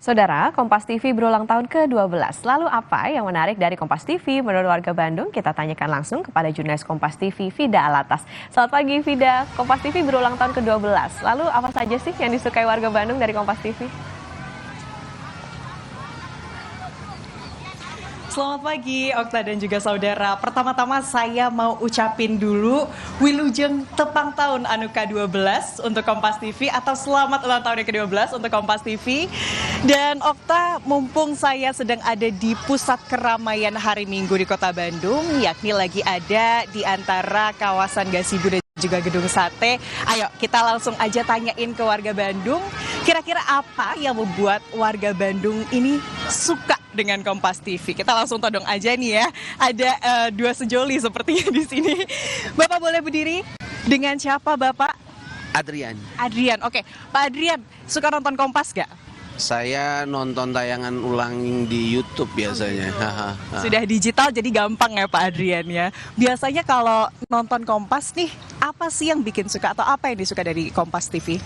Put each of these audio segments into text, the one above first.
Saudara, Kompas TV berulang tahun ke-12. Lalu apa yang menarik dari Kompas TV menurut warga Bandung? Kita tanyakan langsung kepada jurnalis Kompas TV, Vida Alatas. Selamat pagi, Vida. Kompas TV berulang tahun ke-12. Lalu apa saja sih yang disukai warga Bandung dari Kompas TV? Selamat pagi Okta dan juga saudara. Pertama-tama saya mau ucapin dulu Wilujeng Tepang Tahun Anu K12 untuk Kompas TV atau selamat ulang tahun yang ke-12 untuk Kompas TV. Dan Okta, mumpung saya sedang ada di pusat keramaian hari Minggu di Kota Bandung, yakni lagi ada di antara kawasan Gasibu dan juga Gedung Sate. Ayo kita langsung aja tanyain ke warga Bandung, kira-kira apa yang membuat warga Bandung ini suka dengan Kompas TV. Kita langsung todong aja nih ya. Ada dua sejoli sepertinya di sini. Bapak boleh berdiri? Dengan siapa Bapak? Adrian. Adrian, oke. Pak Adrian, suka nonton Kompas gak? Saya nonton tayangan ulang di YouTube biasanya. Sudah digital jadi gampang ya Pak Adrian ya. Biasanya kalau nonton Kompas nih, apa sih yang bikin suka atau apa yang disuka dari Kompas TV?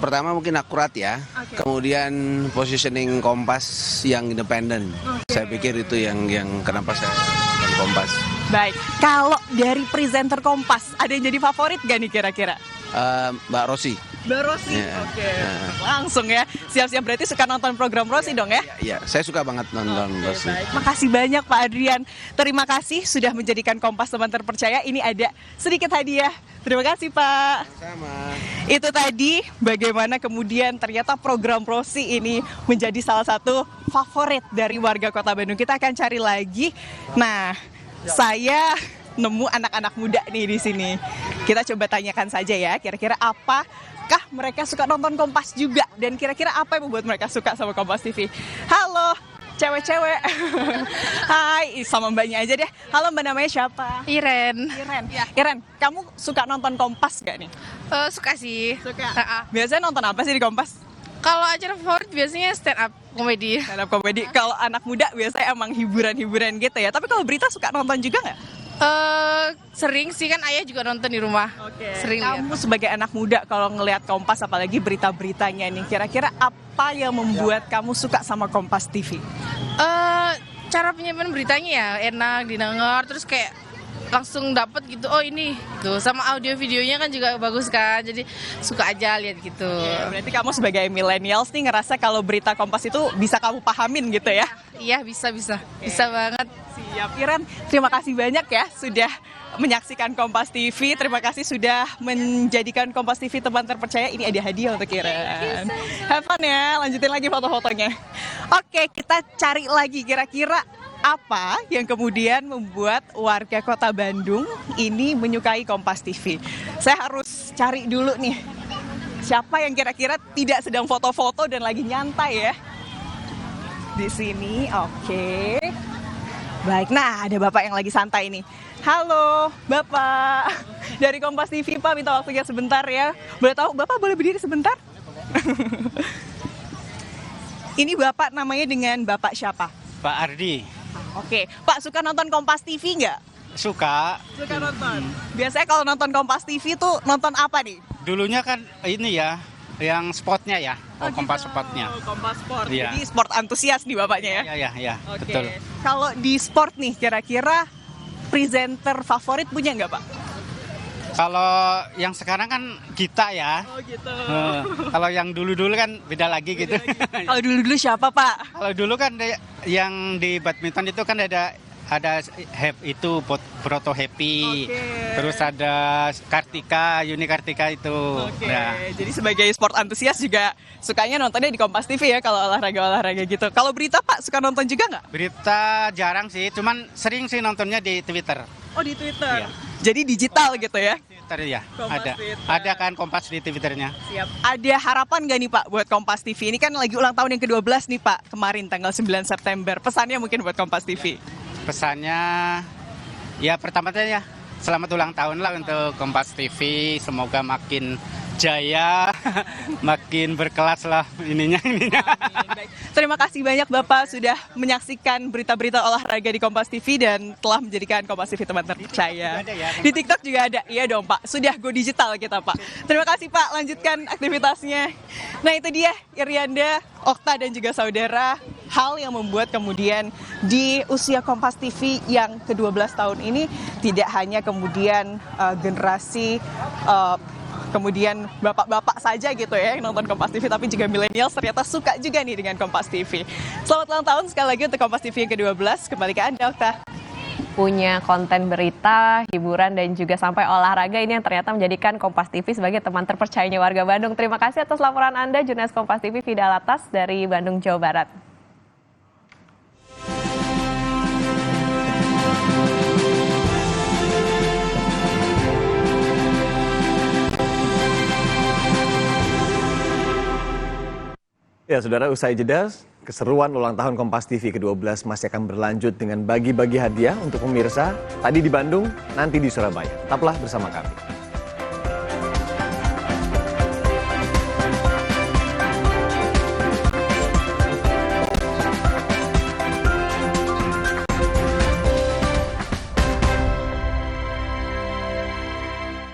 Pertama mungkin akurat ya. Kemudian positioning Kompas yang independen. Saya pikir itu yang kenapa saya nonton Kompas. Baik, kalau dari presenter Kompas, ada yang jadi favorit gak nih kira-kira? Mbak Rosi. Mbak Rosi, Ya. oke. Langsung ya, siap-siap berarti suka nonton program Rosi dong ya? Iya, saya suka banget nonton Rosi. Baik. Makasih banyak Pak Adrian. Terima kasih sudah menjadikan Kompas teman terpercaya. Ini ada sedikit hadiah. Terima kasih Pak. Sama. Itu tadi bagaimana kemudian ternyata program Rosi ini menjadi salah satu favorit dari warga Kota Bandung. Kita akan cari lagi. Nah, saya nemu anak-anak muda nih di sini. Kita coba tanyakan saja ya, kira-kira apakah mereka suka nonton Kompas juga? Dan kira-kira apa yang membuat mereka suka sama Kompas TV? Halo, cewek-cewek. Hai, sama mbaknya aja deh. Halo, mbak namanya siapa? Iren. Iren. Iren, kamu suka nonton Kompas gak nih? Suka sih. Suka. Ha-ha. Biasanya nonton apa sih di Kompas? Kalau acara favorit biasanya stand up komedi. Stand up komedi. Kalau anak muda biasanya emang hiburan-hiburan gitu ya. Tapi kalau berita suka nonton juga nggak? Sering sih, kan ayah juga nonton di rumah. Sering lihat. Kamu sebagai anak muda kalau ngelihat Kompas apalagi berita-beritanya nih, kira-kira apa yang membuat kamu suka sama Kompas TV? Cara penyampaian beritanya ya enak didengar, terus kayak langsung dapet gitu, oh ini tuh, sama audio videonya kan juga bagus kan, jadi suka aja lihat gitu. Berarti kamu sebagai millennials nih ngerasa kalau berita Kompas itu bisa kamu pahamin gitu ya? Iya, bisa banget. Siap, Iren. Terima kasih banyak ya sudah menyaksikan Kompas TV. Terima kasih sudah menjadikan Kompas TV teman terpercaya. Ini ada hadiah untuk Iren. Have fun ya, lanjutin lagi foto-fotonya. Oke, kita cari lagi kira-kira apa yang kemudian membuat warga Kota Bandung ini menyukai Kompas TV. Saya harus cari dulu nih, siapa yang kira-kira tidak sedang foto-foto dan lagi nyantai ya di sini. Oke. Baik, nah ada Bapak yang lagi santai nih. Halo, Bapak. Dari Kompas TV, Pak, minta waktunya sebentar ya. Boleh tahu, Bapak boleh berdiri sebentar? Ini Bapak namanya dengan Bapak siapa? Pak Ardi. Oke, Pak suka nonton Kompas TV nggak? Suka. Suka nonton. Biasanya kalau nonton Kompas TV tuh nonton apa nih? Dulunya kan ini ya, yang spotnya ya, Kompas gitu. Spotnya. Kompas Sport. Iya. Jadi sport antusias nih bapaknya ya? Ya, Oke. betul. Kalau di sport nih, kira-kira presenter favorit punya nggak Pak? Kalau yang sekarang kan Gita ya. Oh gitu. Kalau yang dulu-dulu kan beda lagi gitu. Kalau dulu-dulu siapa Pak? Kalau dulu kan yang di badminton itu kan ada itu Broto Happy. Oke. Terus ada Kartika, Yuni Kartika itu. Oke, Nah, jadi sebagai sport antusias juga sukanya nontonnya di Kompas TV ya kalau olahraga-olahraga gitu. Kalau berita Pak suka nonton juga nggak? berita jarang sih, cuman sering sih nontonnya di Twitter. Oh di Twitter. Iya. Jadi digital gitu ya? Twitter ya, Kompas ada. Twitter. Ada kan Kompas di Twitternya. Siap. Ada harapan nggak nih Pak buat Kompas TV? Ini kan lagi ulang tahun yang ke-12 nih Pak, kemarin tanggal 9 September. Pesannya mungkin buat Kompas TV. Pesannya ya pertama-tama ya selamat ulang tahun lah untuk Kompas TV, semoga makin jaya, makin berkelas lah ininya. Amin. Baik. Terima kasih banyak Bapak sudah menyaksikan berita-berita olahraga di Kompas TV dan telah menjadikan Kompas TV teman terpercaya. Di TikTok juga ada, iya dong Pak. Sudah go digital kita Pak. Terima kasih Pak, lanjutkan aktivitasnya. Nah itu dia Irianda Okta dan juga saudara, hal yang membuat kemudian di usia Kompas TV yang ke-12 tahun ini tidak hanya kemudian generasi kemudian bapak-bapak saja gitu ya yang nonton Kompas TV, tapi juga milenial ternyata suka juga nih dengan Kompas TV. Selamat ulang tahun sekali lagi untuk Kompas TV yang ke-12. Kembali ke Anda, Okta. Punya konten berita, hiburan, dan juga sampai olahraga ini yang ternyata menjadikan Kompas TV sebagai teman terpercayanya warga Bandung. Terima kasih atas laporan Anda, jurnalis Kompas TV Vida Alatas dari Bandung, Jawa Barat. Ya, saudara, usai jeda, keseruan ulang tahun Kompas TV ke-12 masih akan berlanjut dengan bagi-bagi hadiah untuk pemirsa. Tadi di Bandung, nanti di Surabaya. Tetaplah bersama kami.